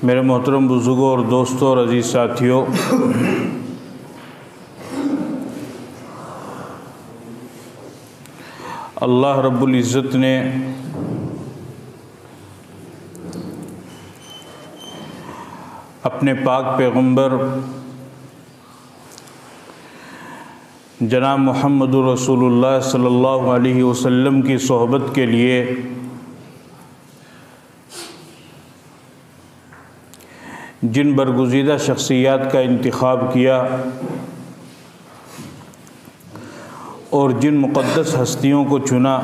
میرے محترم بزرگوں اور دوستوں اور عزیز ساتھیوں، اللہ رب العزت نے اپنے پاک پیغمبر جناب محمد رسول اللہ صلی اللہ علیہ وسلم کی صحبت کے لیے جن برگزیدہ شخصیات کا انتخاب کیا اور جن مقدس ہستیوں کو چنا،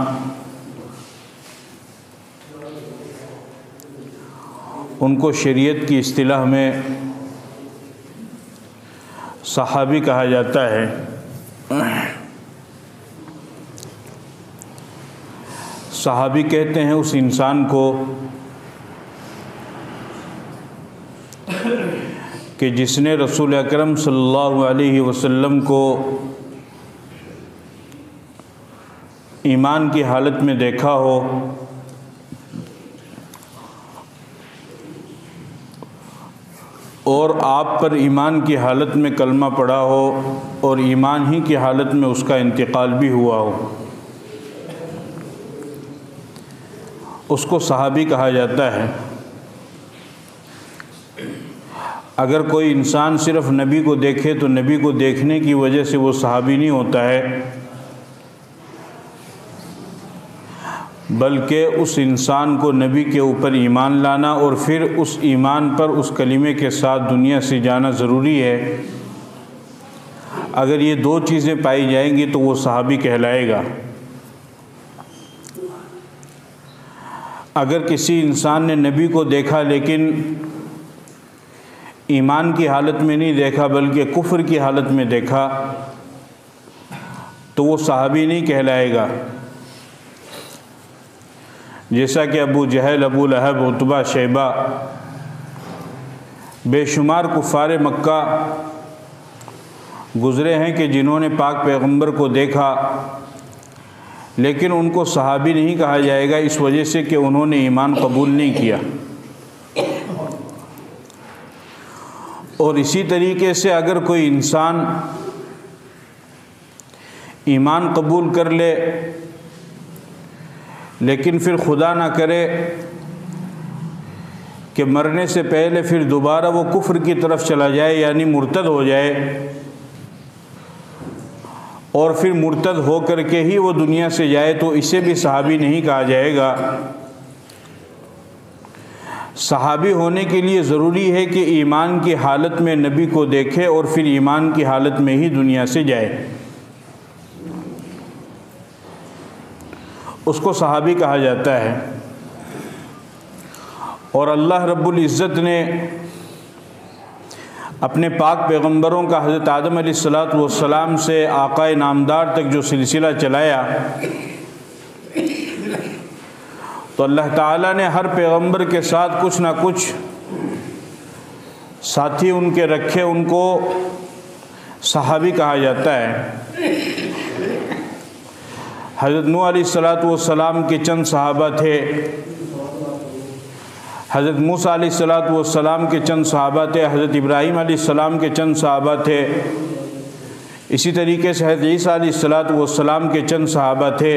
ان کو شریعت کی اصطلاح میں صحابی کہا جاتا ہے۔ صحابی کہتے ہیں اس انسان کو کہ جس نے رسول اکرم صلی اللہ علیہ وسلم کو ایمان کی حالت میں دیکھا ہو اور آپ پر ایمان کی حالت میں کلمہ پڑھا ہو اور ایمان ہی کی حالت میں اس کا انتقال بھی ہوا ہو، اس کو صحابی کہا جاتا ہے۔ اگر کوئی انسان صرف نبی کو دیکھے تو نبی کو دیکھنے کی وجہ سے وہ صحابی نہیں ہوتا ہے، بلکہ اس انسان کو نبی کے اوپر ایمان لانا اور پھر اس ایمان پر اس کلمے کے ساتھ دنیا سے جانا ضروری ہے۔ اگر یہ دو چیزیں پائی جائیں گی تو وہ صحابی کہلائے گا۔ اگر کسی انسان نے نبی کو دیکھا لیکن ایمان کی حالت میں نہیں دیکھا بلکہ کفر کی حالت میں دیکھا تو وہ صحابی نہیں کہلائے گا۔ جیسا کہ ابو جہل، ابو لہب، عتبہ، شیبہ، بے شمار کفار مکہ گزرے ہیں کہ جنہوں نے پاک پیغمبر کو دیکھا لیکن ان کو صحابی نہیں کہا جائے گا، اس وجہ سے کہ انہوں نے ایمان قبول نہیں کیا۔ اور اسی طریقے سے اگر کوئی انسان ایمان قبول کر لے لیکن پھر خدا نہ کرے کہ مرنے سے پہلے پھر دوبارہ وہ کفر کی طرف چلا جائے یعنی مرتد ہو جائے اور پھر مرتد ہو کر کے ہی وہ دنیا سے جائے تو اسے بھی صحابی نہیں کہا جائے گا۔ صحابی ہونے کے لیے ضروری ہے کہ ایمان کی حالت میں نبی کو دیکھے اور پھر ایمان کی حالت میں ہی دنیا سے جائے، اس کو صحابی کہا جاتا ہے۔ اور اللہ رب العزت نے اپنے پاک پیغمبروں کا حضرت آدم علیہ السلام سے آقا نامدار تک جو سلسلہ چلایا تو اللہ تعالیٰ نے ہر پیغمبر کے ساتھ کچھ نہ کچھ ساتھی ان کے رکھے، ان کو صحابی کہا جاتا ہے۔ حضرت نوح علیہ السلام کے چند صحابہ تھے، حضرت موسیٰ علیہ السلام کے چند صحابہ تھے، حضرت ابراہیم علیہ السلام کے چند صحابہ تھے، اسی طریقے سے حضرت عیسیٰ علیہ السلام کے چند صحابہ تھے،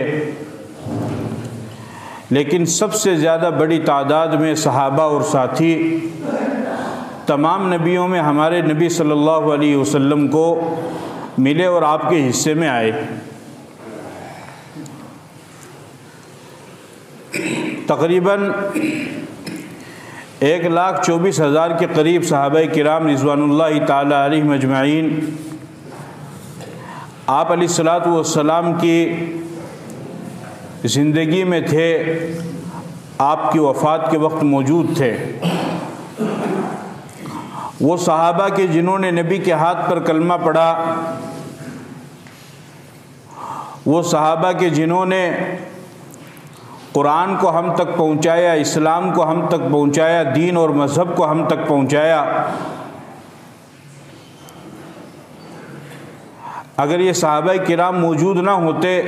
لیکن سب سے زیادہ بڑی تعداد میں صحابہ اور ساتھی تمام نبیوں میں ہمارے نبی صلی اللہ علیہ وسلم کو ملے اور آپ کے حصے میں آئے۔ تقریباً 1,24,000 کے قریب صحابہ کرام رضوان اللہ تعالی علیہم اجمعین آپ علیہ السلام کی زندگی میں تھے، آپ کی وفات کے وقت موجود تھے۔ وہ صحابہ کے جنہوں نے نبی کے ہاتھ پر کلمہ پڑھا، وہ صحابہ کے جنہوں نے قرآن کو ہم تک پہنچایا، اسلام کو ہم تک پہنچایا، دین اور مذہب کو ہم تک پہنچایا، اگر یہ صحابہ کرام موجود نہ ہوتے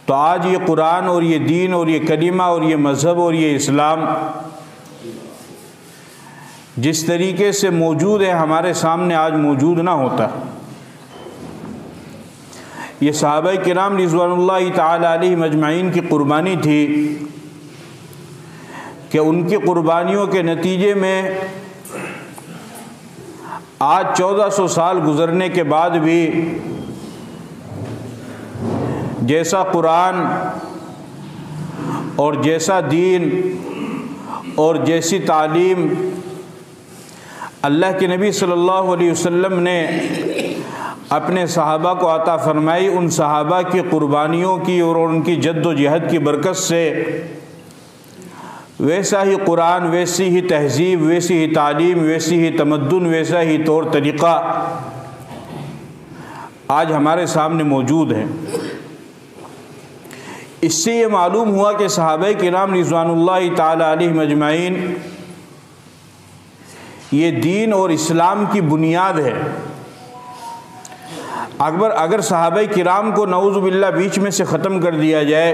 تو آج یہ قرآن اور یہ دین اور یہ کلمہ اور یہ مذہب اور یہ اسلام جس طریقے سے موجود ہے ہمارے سامنے آج موجود نہ ہوتا۔ یہ صحابہ کرام رضوان اللہ تعالی علیہم اجمعین کی قربانی تھی کہ ان کی قربانیوں کے نتیجے میں آج 1400 سال گزرنے کے بعد بھی جیسا قرآن اور جیسا دین اور جیسی تعلیم اللہ کے نبی صلی اللہ علیہ وسلم نے اپنے صحابہ کو عطا فرمائی، ان صحابہ کی قربانیوں کی اور ان کی جد و جہد کی برکت سے ویسا ہی قرآن، ویسی ہی تہذیب، ویسی ہی تعلیم، ویسی ہی تمدن، ویسا ہی طور طریقہ آج ہمارے سامنے موجود ہے۔ اس سے یہ معلوم ہوا کہ صحابہ کرام رضوان اللہ تعالی علیہم اجمعین یہ دین اور اسلام کی بنیاد ہے۔ اگر صحابہ کرام کو نعوذ باللہ بیچ میں سے ختم کر دیا جائے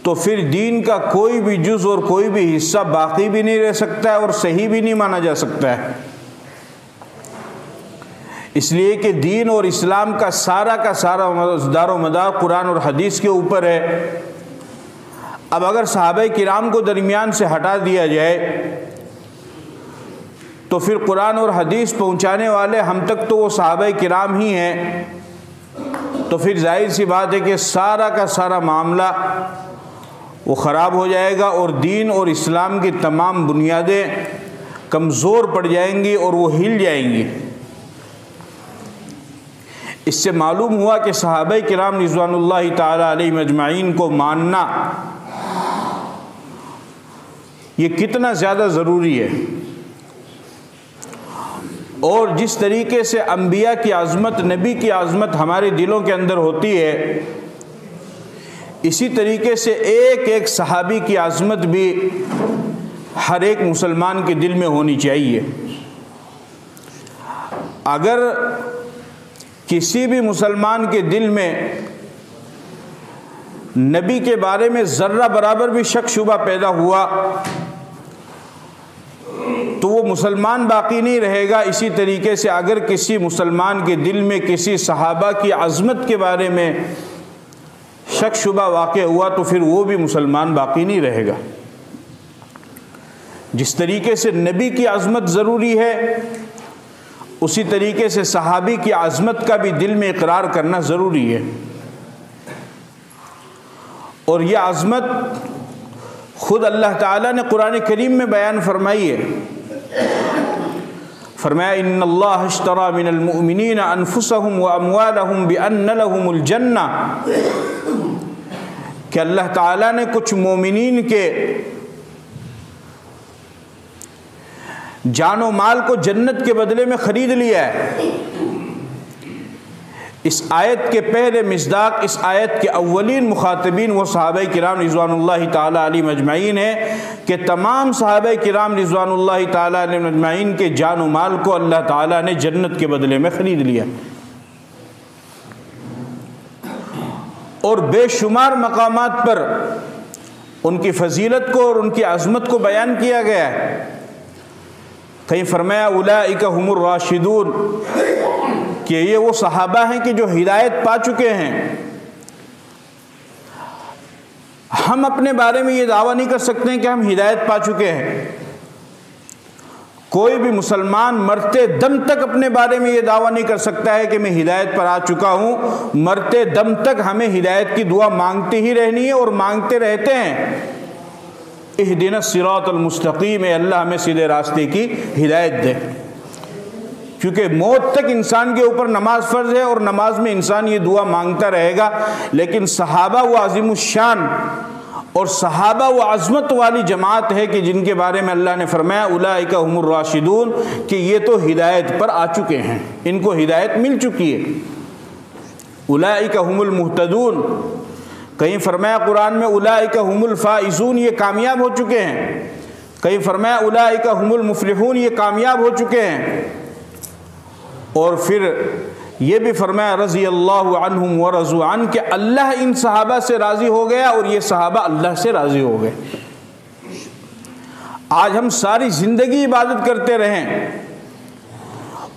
تو پھر دین کا کوئی بھی جز اور کوئی بھی حصہ باقی بھی نہیں رہ سکتا ہے اور صحیح بھی نہیں مانا جا سکتا ہے، اس لیے کہ دین اور اسلام کا سارا دار و مدار قرآن اور حدیث کے اوپر ہے۔ اب اگر صحابہ کرام کو درمیان سے ہٹا دیا جائے تو پھر قرآن اور حدیث پہنچانے والے ہم تک تو وہ صحابہ کرام ہی ہیں، تو پھر ظاہر سی بات ہے کہ سارا کا سارا معاملہ وہ خراب ہو جائے گا اور دین اور اسلام کی تمام بنیادیں کمزور پڑ جائیں گی اور وہ ہل جائیں گی۔ اس سے معلوم ہوا کہ صحابہ کرام رضوان اللہ تعالی علیہم اجمعین کو ماننا یہ کتنا زیادہ ضروری ہے، اور جس طریقے سے انبیاء کی عظمت، نبی کی عظمت ہمارے دلوں کے اندر ہوتی ہے، اسی طریقے سے ایک ایک صحابی کی عظمت بھی ہر ایک مسلمان کے دل میں ہونی چاہیے۔ اگر کسی بھی مسلمان کے دل میں نبی کے بارے میں ذرہ برابر بھی شک شبہ پیدا ہوا تو وہ مسلمان باقی نہیں رہے گا۔ اسی طریقے سے اگر کسی مسلمان کے دل میں کسی صحابہ کی عظمت کے بارے میں شک شبہ واقع ہوا تو پھر وہ بھی مسلمان باقی نہیں رہے گا۔ جس طریقے سے نبی کی عظمت ضروری ہے، اسی طریقے سے صحابی کی عظمت کا بھی دل میں اقرار کرنا ضروری ہے، اور یہ عظمت خود اللہ تعالیٰ نے قرآن کریم میں بیان فرمائی ہے۔ فرمایا ان اللہ اشتری من المؤمنین انفسهم واموالهم بان لهم الجنہ، کہ اللہ تعالیٰ نے کچھ مومنین کے جان و مال کو جنت کے بدلے میں خرید لیا ہے۔ اس آیت کے پہلے مصداق، اس آیت کے اولین مخاطبین وہ صحابہ کرام رضوان اللہ تعالی علیہم اجمعین ہیں کہ تمام صحابہ کرام رضوان اللہ تعالی علیہم اجمعین کے جان و مال کو اللہ تعالیٰ نے جنت کے بدلے میں خرید لیا، اور بے شمار مقامات پر ان کی فضیلت کو اور ان کی عظمت کو بیان کیا گیا ہے۔ کہیں فرمایا اولئک هم الراشدون، کہ یہ وہ صحابہ ہیں کہ جو ہدایت پا چکے ہیں۔ ہم اپنے بارے میں یہ دعویٰ نہیں کر سکتے ہیں کہ ہم ہدایت پا چکے ہیں۔ کوئی بھی مسلمان مرتے دم تک اپنے بارے میں یہ دعویٰ نہیں کر سکتا ہے کہ میں ہدایت پر آ چکا ہوں۔ مرتے دم تک ہمیں ہدایت کی دعا مانگتے ہی رہنی ہے اور مانگتے رہتے ہیں۔ اہدنا الصراط المستقیم، اے اللہ ہمیں سیدھے راستے کی ہدایت دے، کیونکہ موت تک انسان کے اوپر نماز فرض ہے اور نماز میں انسان یہ دعا مانگتا رہے گا۔ لیکن صحابہ وہ عظیم الشان اور صحابہ وہ عظمت والی جماعت ہے کہ جن کے بارے میں اللہ نے فرمایا اولئک هم الراشدون، کہ یہ تو ہدایت پر آ چکے ہیں، ان کو ہدایت مل چکی ہے۔ اولئک هم المہتدون، کہیں فرمایا قرآن میں اولئک هم الفائزون، یہ کامیاب ہو چکے ہیں۔ کہیں فرمایا اولئک هم المفلحون، یہ کامیاب ہو چکے ہیں۔ اور پھر یہ بھی فرمایا رضی اللہ عنہم ورضوا عنہ، کہ اللہ ان صحابہ سے راضی ہو گیا اور یہ صحابہ اللہ سے راضی ہو گئے۔ آج ہم ساری زندگی عبادت کرتے رہیں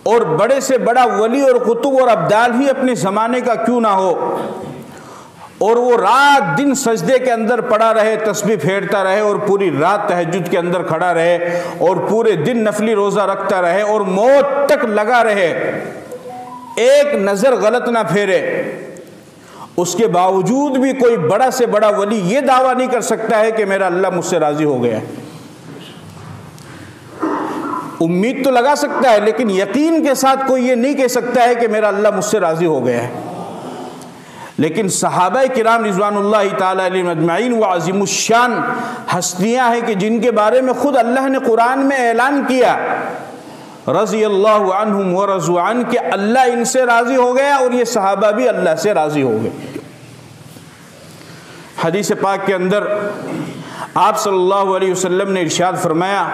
اور بڑے سے بڑا ولی اور قطب اور ابدال ہی اپنے زمانے کا کیوں نہ ہو، اور وہ رات دن سجدے کے اندر پڑا رہے، تسبیح پھیرتا رہے، اور پوری رات تہجد کے اندر کھڑا رہے، اور پورے دن نفلی روزہ رکھتا رہے، اور موت تک لگا رہے، ایک نظر غلط نہ پھیرے، اس کے باوجود بھی کوئی بڑا سے بڑا ولی یہ دعویٰ نہیں کر سکتا ہے کہ میرا اللہ مجھ سے راضی ہو گیا ہے۔ امید تو لگا سکتا ہے، لیکن یقین کے ساتھ کوئی یہ نہیں کہہ سکتا ہے کہ میرا اللہ مجھ سے راضی ہو گیا ہے۔ لیکن صحابہ کرام رضوان اللہ تعالی علیہم اجمعین وہ عظیم الشان ہستیاں ہیں کہ جن کے بارے میں خود اللہ نے قرآن میں اعلان کیا، رضی اللہ عنہم ورضوا عنہ، کہ اللہ ان سے راضی ہو گیا اور یہ صحابہ بھی اللہ سے راضی ہو گئے۔ حدیث پاک کے اندر آپ صلی اللہ علیہ وسلم نے ارشاد فرمایا،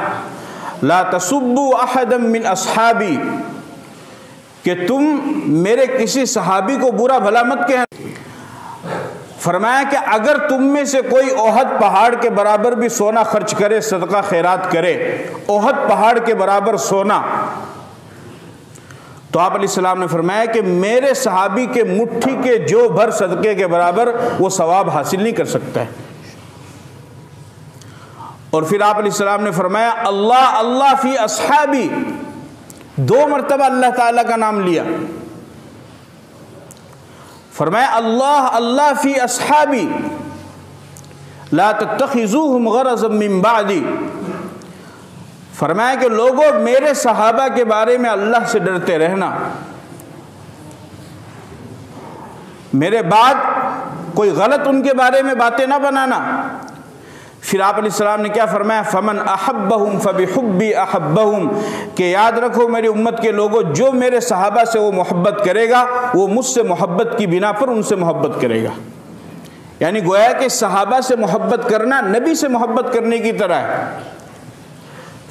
لا تسبوا احدا من اصحابی، کہ تم میرے کسی صحابی کو برا بھلا مت کہنا۔ فرمایا کہ اگر تم میں سے کوئی احد پہاڑ کے برابر بھی سونا خرچ کرے، صدقہ خیرات کرے، احد پہاڑ کے برابر سونا، تو آپ علیہ السلام نے فرمایا کہ میرے صحابی کے مٹھی کے جو بھر صدقے کے برابر وہ ثواب حاصل نہیں کر سکتا ہے۔ اور پھر آپ علیہ السلام نے فرمایا اللہ اللہ فی اصحابی، 2 مرتبہ اللہ تعالیٰ کا نام لیا، فرمایا اللہ اللہ فی اصحابی لا تتخذوہم غرضا من بعدی، فرمایا کہ لوگوں میرے صحابہ کے بارے میں اللہ سے ڈرتے رہنا، میرے بعد کوئی غلط ان کے بارے میں باتیں نہ بنانا۔ پھر آپ علیہ السلام نے کیا فرمایا، فمن احبہم فبحبی احبہم، کہ یاد رکھو میری امت کے لوگوں، جو میرے صحابہ سے وہ محبت کرے گا وہ مجھ سے محبت کی بنا پر ان سے محبت کرے گا۔ یعنی گویا کہ صحابہ سے محبت کرنا نبی سے محبت کرنے کی طرح ہے۔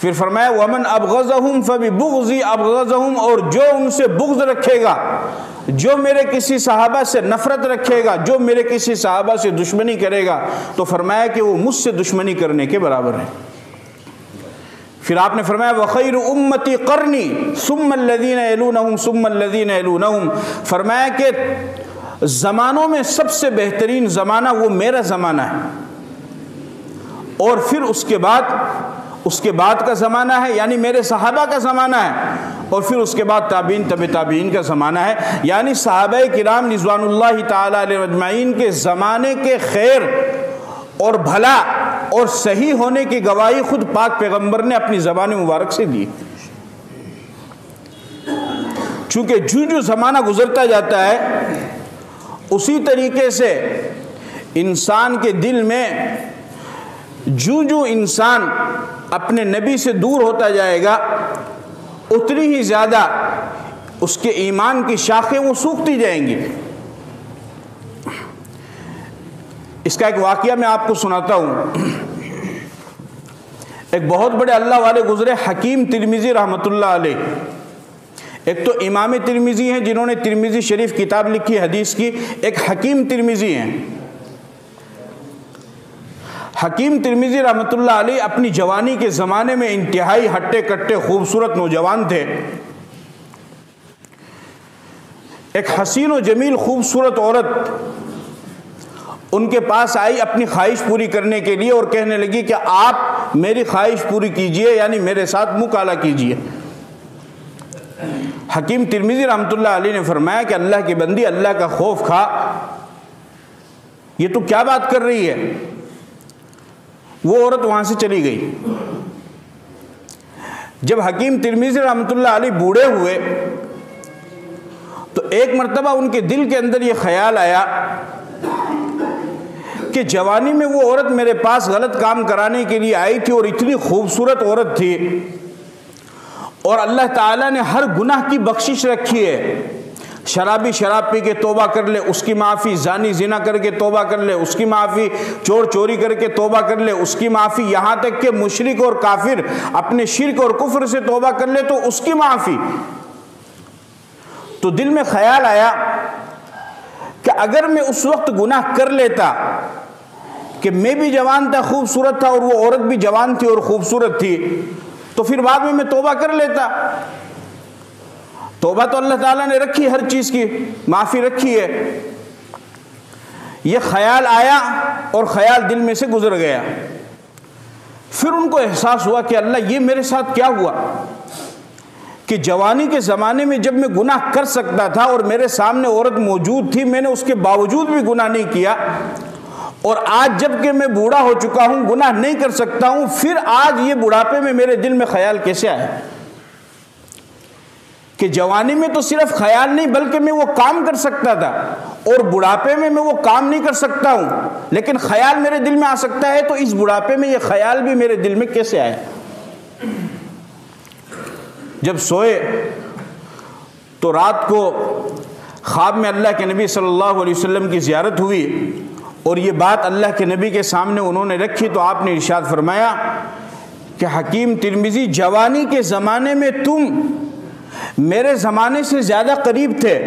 پھر فرمایا ومن ابغضہم فببغضی ابغضہم، اور جو ان سے بغض رکھے گا، جو میرے کسی صحابہ سے نفرت رکھے گا، جو میرے کسی صحابہ سے دشمنی کرے گا، تو فرمایا کہ وہ مجھ سے دشمنی کرنے کے برابر ہے۔ پھر آپ نے فرمایا وخیر امتی قرنی ثم الذین یلونہم ثم الذین یلونہم، فرمایا کہ زمانوں میں سب سے بہترین زمانہ وہ میرا زمانہ ہے، اور پھر اس کے بعد کا زمانہ ہے، یعنی میرے صحابہ کا زمانہ ہے، اور پھر اس کے بعد تابعین تبع تابعین کا زمانہ ہے۔ یعنی صحابہ کرام رضوان اللہ تعالی علیہم اجمعین کے زمانے کے خیر اور بھلا اور صحیح ہونے کی گواہی خود پاک پیغمبر نے اپنی زبان مبارک سے دی۔ چونکہ جو زمانہ گزرتا جاتا ہے اسی طریقے سے انسان کے دل میں جو انسان اپنے نبی سے دور ہوتا جائے گا اتنی ہی زیادہ اس کے ایمان کی شاخیں وہ سوکھتی جائیں گی۔ اس کا ایک واقعہ میں آپ کو سناتا ہوں۔ ایک بہت بڑے اللہ والے گزرے، حکیم ترمذی رحمۃ اللہ علیہ۔ ایک تو امام ترمذی ہیں جنہوں نے ترمذی شریف کتاب لکھی حدیث کی، ایک حکیم ترمذی ہیں۔ حکیم ترمذی رحمۃ اللہ علیہ اپنی جوانی کے زمانے میں انتہائی ہٹے کٹے خوبصورت نوجوان تھے۔ ایک حسین و جمیل خوبصورت عورت ان کے پاس آئی اپنی خواہش پوری کرنے کے لیے اور کہنے لگی کہ آپ میری خواہش پوری کیجئے، یعنی میرے ساتھ منہ کالا کیجئے۔ حکیم ترمذی رحمۃ اللہ علیہ نے فرمایا کہ اللہ کی بندی، اللہ کا خوف کھا، یہ تو کیا بات کر رہی ہے؟ وہ عورت وہاں سے چلی گئی۔ جب حکیم ترمذی رحمۃ اللہ علیہ بوڑھے ہوئے تو ایک مرتبہ ان کے دل کے اندر یہ خیال آیا کہ جوانی میں وہ عورت میرے پاس غلط کام کرانے کے لیے آئی تھی اور اتنی خوبصورت عورت تھی، اور اللہ تعالیٰ نے ہر گناہ کی بخشش رکھی ہے۔ شرابی شراب پی کے توبہ کر لے اس کی معافی، زانی زنا کر کے توبہ کر لے اس کی معافی، چور چوری کر کے توبہ کر لے اس کی معافی، یہاں تک کہ مشرک اور کافر اپنے شرک اور کفر سے توبہ کر لے تو اس کی معافی۔ تو دل میں خیال آیا کہ اگر میں اس وقت گناہ کر لیتا کہ میں بھی جوان تھا، خوبصورت تھا، اور وہ عورت بھی جوان تھی اور خوبصورت تھی، تو پھر بعد میں توبہ کر لیتا۔ توبہ تو اللہ تعالیٰ نے رکھی، ہر چیز کی معافی رکھی ہے۔ یہ خیال آیا اور خیال دل میں سے گزر گیا۔ پھر ان کو احساس ہوا کہ اللہ، یہ میرے ساتھ کیا ہوا کہ جوانی کے زمانے میں جب میں گناہ کر سکتا تھا اور میرے سامنے عورت موجود تھی، میں نے اس کے باوجود بھی گناہ نہیں کیا، اور آج جب کہ میں بوڑھا ہو چکا ہوں، گناہ نہیں کر سکتا ہوں، پھر آج یہ بڑھاپے میں میرے دل میں خیال کیسے آیا کہ جوانی میں تو صرف خیال نہیں بلکہ میں وہ کام کر سکتا تھا، اور بڑھاپے میں وہ کام نہیں کر سکتا ہوں لیکن خیال میرے دل میں آ سکتا ہے، تو اس بڑھاپے میں یہ خیال بھی میرے دل میں کیسے آیا؟ جب سوئے تو رات کو خواب میں اللہ کے نبی صلی اللہ علیہ وسلم کی زیارت ہوئی، اور یہ بات اللہ کے نبی کے سامنے انہوں نے رکھی، تو آپ نے ارشاد فرمایا کہ حکیم ترمذی، جوانی کے زمانے میں تم میرے زمانے سے زیادہ قریب تھے،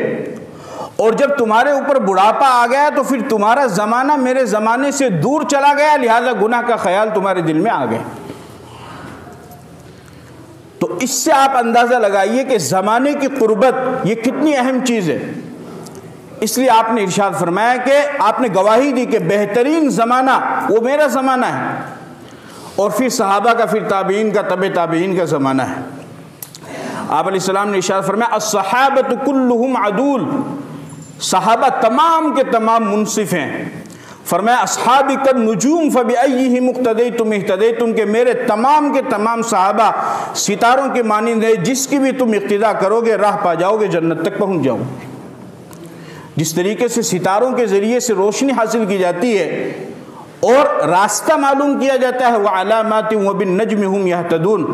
اور جب تمہارے اوپر بڑھاپا آ گیا تو پھر تمہارا زمانہ میرے زمانے سے دور چلا گیا، لہذا گناہ کا خیال تمہارے دل میں آ گیا۔ تو اس سے آپ اندازہ لگائیے کہ زمانے کی قربت یہ کتنی اہم چیز ہے۔ اس لیے آپ نے ارشاد فرمایا کہ آپ نے گواہی دی کہ بہترین زمانہ وہ میرا زمانہ ہے، اور پھر صحابہ کا، پھر تابعین کا، تبع تابعین کا زمانہ ہے۔ آپ علیہ السلام نے ارشاد فرمایا الصحابۃ کلہم عدول، صحابہ تمام کے تمام منصف ہیں۔ فرمایا اصحابی کالنجوم فبأیہم اقتدیتم اہتدیتم، کہ میرے تمام کے تمام صحابہ ستاروں کے مانند ہیں، جس کی بھی تم اقتداء کرو گے راہ پا جاؤ گے، جنت تک پہنچ جاؤ گے۔ جس طریقے سے ستاروں کے ذریعے سے روشنی حاصل کی جاتی ہے اور راستہ معلوم کیا جاتا ہے، وعلامات وبالنجم هم يهتدون۔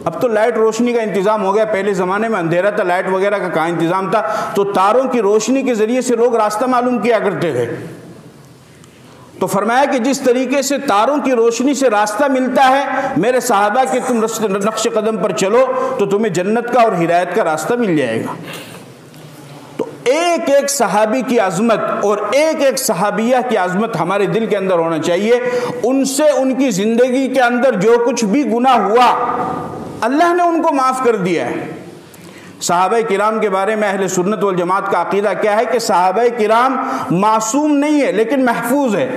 اب تو لائٹ روشنی کا انتظام ہو گیا، پہلے زمانے میں اندھیرا تھا، لائٹ وغیرہ کا کہاں انتظام تھا، تو تاروں کی روشنی کے ذریعے سے لوگ راستہ معلوم کیا کرتے تھے۔ تو فرمایا کہ جس طریقے سے تاروں کی روشنی سے راستہ ملتا ہے، میرے صحابہ کے تم نقش قدم پر چلو تو تمہیں جنت کا اور ہدایت کا راستہ مل جائے گا۔ تو ایک ایک صحابی کی عظمت اور ایک ایک صحابیہ کی عظمت ہمارے دل کے اندر ہونا چاہیے۔ ان سے ان کی زندگی کے اندر جو کچھ بھی گناہ ہوا اللہ نے ان کو معاف کر دیا ہے۔ صحابہ کرام کے بارے میں اہل سنت والجماعت کا عقیدہ کیا ہے کہ صحابہ کرام معصوم نہیں ہے لیکن محفوظ ہے۔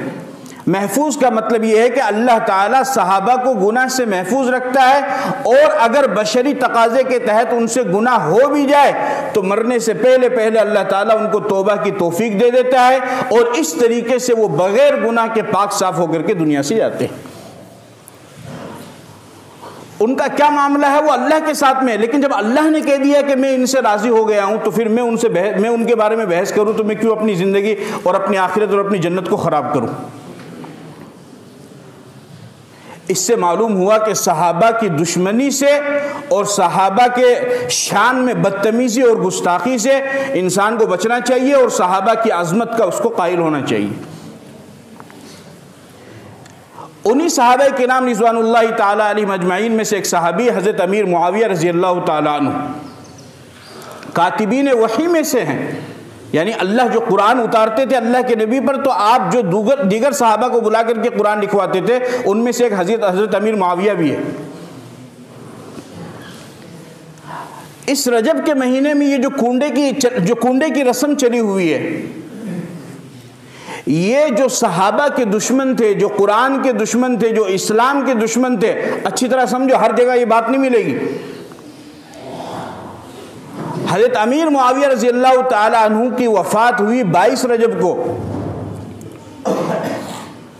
محفوظ کا مطلب یہ ہے کہ اللہ تعالیٰ صحابہ کو گناہ سے محفوظ رکھتا ہے، اور اگر بشری تقاضے کے تحت ان سے گناہ ہو بھی جائے تو مرنے سے پہلے پہلے اللہ تعالیٰ ان کو توبہ کی توفیق دے دیتا ہے، اور اس طریقے سے وہ بغیر گناہ کے پاک صاف ہو کر کے دنیا سے جاتے ہیں۔ ان کا کیا معاملہ ہے وہ اللہ کے ساتھ میں ہے، لیکن جب اللہ نے کہہ دیا کہ میں ان سے راضی ہو گیا ہوں تو پھر میں ان کے بارے میں بحث کروں تو میں کیوں اپنی زندگی اور اپنی آخرت اور اپنی جنت کو خراب کروں۔ اس سے معلوم ہوا کہ صحابہ کی دشمنی سے اور صحابہ کے شان میں بدتمیزی اور گستاخی سے انسان کو بچنا چاہیے، اور صحابہ کی عظمت کا اس کو قائل ہونا چاہیے۔ انہی صحابہ کرام رضوان اللہ تعالی علیہم اجمعین میں سے ایک صحابی حضرت امیر معاویہ رضی اللہ تعالی عنہ کاتبین وحی میں سے ہیں، یعنی اللہ جو قرآن اتارتے تھے اللہ کے نبی پر، تو آپ جو دیگر صحابہ کو بلا کر کے قرآن لکھواتے تھے ان میں سے ایک حضرت امیر معاویہ بھی ہے۔ اس رجب کے مہینے میں یہ جو کنڈے کی رسم چلی ہوئی ہے، یہ جو صحابہ کے دشمن تھے، جو قرآن کے دشمن تھے، جو اسلام کے دشمن تھے، اچھی طرح سمجھو، ہر جگہ یہ بات نہیں ملے گی۔ حضرت امیر معاویہ رضی اللہ تعالی عنہ کی وفات ہوئی 22 رجب کو،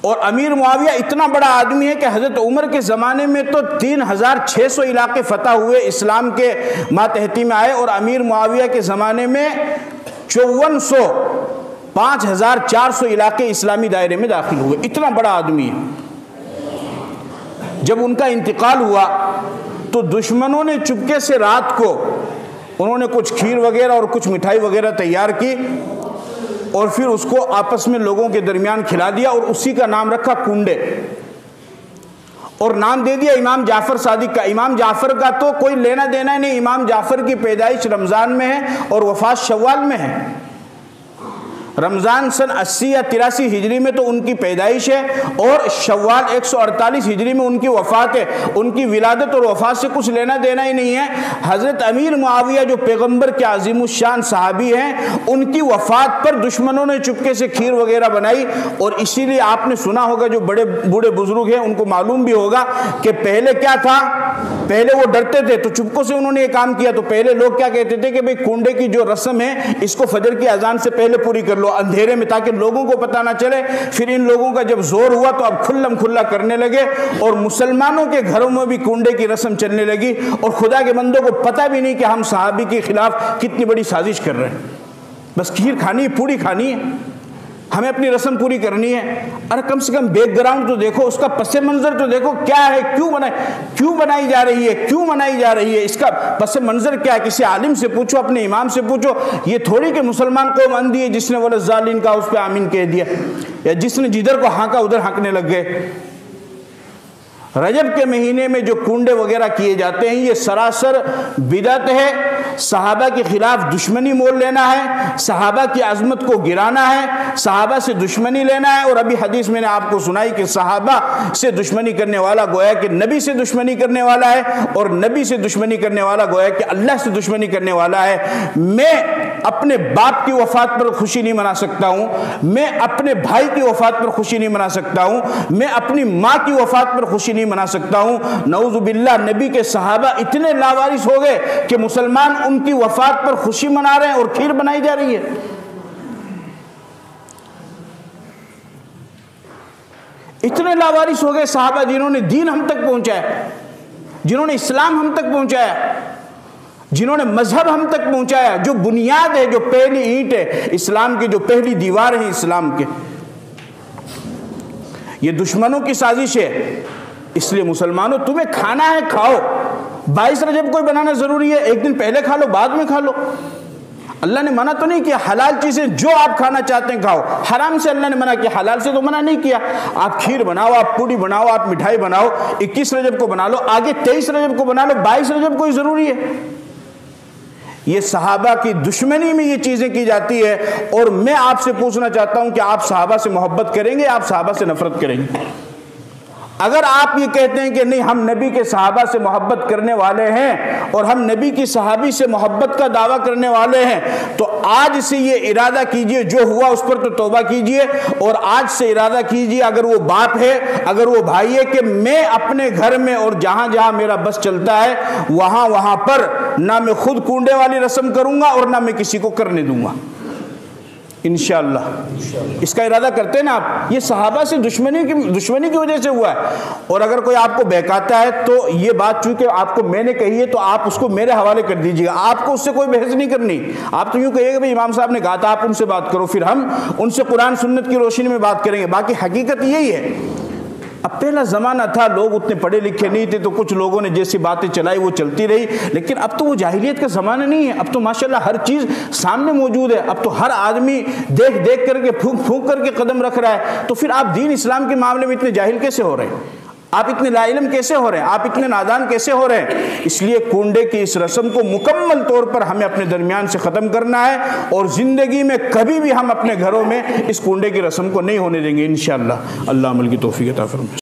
اور امیر معاویہ اتنا بڑا آدمی ہے کہ حضرت عمر کے زمانے میں تو 3600 علاقے فتح ہوئے، اسلام کے ماتحتی میں آئے، اور امیر معاویہ کے زمانے میں 5400 علاقے اسلامی دائرے میں داخل ہوئے، اتنا بڑا آدمی ہے۔ جب ان کا انتقال ہوا تو دشمنوں نے چپکے سے رات کو انہوں نے کچھ کھیر وغیرہ اور کچھ مٹھائی وغیرہ تیار کی، اور پھر اس کو آپس میں لوگوں کے درمیان کھلا دیا، اور اسی کا نام رکھا کنڈے، اور نام دے دیا امام جعفر صادق کا۔ امام جعفر کا تو کوئی لینا دینا نہیں، امام جعفر کی پیدائش رمضان میں ہے اور وفات شوال میں ہے۔ رمضان سن 80 یا 83 ہجری میں تو ان کی پیدائش ہے، اور شوال 148 ہجری میں ان کی وفات ہے۔ ان کی ولادت اور وفات سے کچھ لینا دینا ہی نہیں ہے۔ حضرت امیر معاویہ جو پیغمبر کے عظیم الشان صحابی ہیں، ان کی وفات پر دشمنوں نے چپکے سے کھیر وغیرہ بنائی، اور اسی لیے آپ نے سنا ہوگا، جو بڑے بوڑھے بزرگ ہیں ان کو معلوم بھی ہوگا کہ پہلے کیا تھا۔ پہلے وہ ڈرتے تھے تو چپکوں سے انہوں نے یہ کام کیا۔ تو پہلے لوگ کیا کہتے تھے کہ بھئی کنڈے کی جو رسم ہے اس کو فجر کی اذان سے پہلے پوری کر لو اندھیرے میں، تاکہ لوگوں کو پتہ نہ چلے۔ پھر ان لوگوں کا جب زور ہوا تو اب کھلم کھلا کرنے لگے، اور مسلمانوں کے گھروں میں بھی کنڈے کی رسم چلنے لگی، اور خدا کے بندوں کو پتہ بھی نہیں کہ ہم صحابی کے خلاف کتنی بڑی سازش کر رہے ہیں۔ بس کھیر کھانی ہے، پوری کھانی ہے، ہمیں اپنی رسم پوری کرنی ہے۔ ارے کم سے کم بیک گراؤنڈ تو دیکھو، اس کا پس منظر تو دیکھو کیا ہے، کیوں بنائی جا رہی ہے، کیوں منائی جا رہی ہے، اس کا پس منظر کیا ہے۔ کسی عالم سے پوچھو، اپنے امام سے پوچھو۔ یہ تھوڑی کہ مسلمان قوم اندھی ہے جس نے وللظالین کہا اس پہ آمین کہہ دیا، یا جس نے جدھر کو ہانکا ادھر ہانکنے لگ گئے۔ رجب کے مہینے میں جو کنڈے وغیرہ کیے جاتے ہیں، یہ سراسر بدعت ہے۔ صحابہ کے خلاف دشمنی مول لینا ہے، صحابہ کی عظمت کو گرانا ہے، صحابہ سے دشمنی لینا ہے۔ اور ابھی حدیث میں نے آپ کو سنائی کہ صحابہ سے دشمنی کرنے والا گویا کہ نبی سے دشمنی کرنے والا ہے، اور نبی سے دشمنی کرنے والا گویا کہ اللہ سے دشمنی کرنے والا ہے۔ میں اپنے باپ کی وفات پر خوشی نہیں منا سکتا ہوں، میں اپنے بھائی کی وفات پر خوشی نہیں منا سکتا ہوں، میں اپنی ماں کی وفات پر خوشی نہیں منا سکتا ہوں۔ نعوذ باللہ، نبی کے صحابہ اتنے لاوارث ہو گئے کہ مسلمان ان کی وفات پر خوشی منا رہے ہیں اور کھیر بنائی جا رہی ہے۔ اتنے لاوارث ہو گئے صحابہ جنہوں نے دین ہم تک پہنچایا، جنہوں نے اسلام ہم تک پہنچایا، جنہوں نے مذہب ہم تک پہنچایا، جو بنیاد ہے، جو پہلی اینٹ ہے اسلام کی، جو پہلی دیوار ہے اسلام کے۔ یہ دشمنوں کی سازش ہے۔ اس لیے مسلمانوں، تمہیں کھانا ہے کھاؤ، 22 رجب کو بنانا ضروری ہے، ایک دن پہلے کھا لو، بعد میں کھا لو۔ اللہ نے منع تو نہیں کیا، حلال چیزیں جو آپ کھانا چاہتے ہیں کھاؤ۔ حرام سے اللہ نے منع کیا، حلال سے تو منع نہیں کیا۔ آپ کھیر بناؤ، آپ پوڑی بناؤ، آپ مٹھائی بناؤ، 21 رجب کو بنا لو، آگے 23 رجب کو بنا لو، 22 رجب کو ہی ضروری ہے۔ یہ صحابہ کی دشمنی میں یہ چیزیں کی جاتی ہے، اور میں آپ سے پوچھنا چاہتا ہوں کہ آپ صحابہ سے محبت کریں گے، آپ صحابہ سے نفرت کریں گے؟ اگر آپ یہ کہتے ہیں کہ نہیں ہم نبی کے صحابہ سے محبت کرنے والے ہیں اور ہم نبی کی صحابی سے محبت کا دعویٰ کرنے والے ہیں، تو آج سے یہ ارادہ کیجئے، جو ہوا اس پر تو توبہ کیجئے، اور آج سے ارادہ کیجئے، اگر وہ باپ ہے، اگر وہ بھائی ہے، کہ میں اپنے گھر میں اور جہاں جہاں میرا بس چلتا ہے وہاں پر نہ میں خود کنڈے والی رسم کروں گا اور نہ میں کسی کو کرنے دوں گا، انشاءاللہ۔ اس کا ارادہ کرتے ہیں نا آپ؟ یہ صحابہ سے دشمنی کی وجہ سے ہوا ہے۔ اور اگر کوئی آپ کو بہکاتا ہے تو یہ بات چونکہ آپ کو میں نے کہی ہے تو آپ اس کو میرے حوالے کر دیجیے گا، آپ کو اس سے کوئی بحث نہیں کرنی۔ آپ تو یوں کہیے گا بھئی امام صاحب نے کہا تھا، آپ ان سے بات کرو، پھر ہم ان سے قرآن سنت کی روشنی میں بات کریں گے۔ باقی حقیقت یہی ہے۔ اب پہلا زمانہ تھا، لوگ اتنے پڑھے لکھے نہیں تھے، تو کچھ لوگوں نے جیسی باتیں چلائی وہ چلتی رہی، لیکن اب تو وہ جاہلیت کا زمانہ نہیں ہے۔ اب تو ماشاءاللہ ہر چیز سامنے موجود ہے، اب تو ہر آدمی دیکھ کر کے پھونک کر کے قدم رکھ رہا ہے۔ تو پھر آپ دین اسلام کے معاملے میں اتنے جاہل کیسے ہو رہے ہیں؟ آپ اتنے لا علم کیسے ہو رہے ہیں؟ آپ اتنے نادان کیسے ہو رہے ہیں؟ اس لیے کنڈے کی اس رسم کو مکمل طور پر ہمیں اپنے درمیان سے ختم کرنا ہے، اور زندگی میں کبھی بھی ہم اپنے گھروں میں اس کنڈے کی رسم کو نہیں ہونے دیں گے انشاءاللہ۔ اللہ عمل کی توفیق عطا فرمائے۔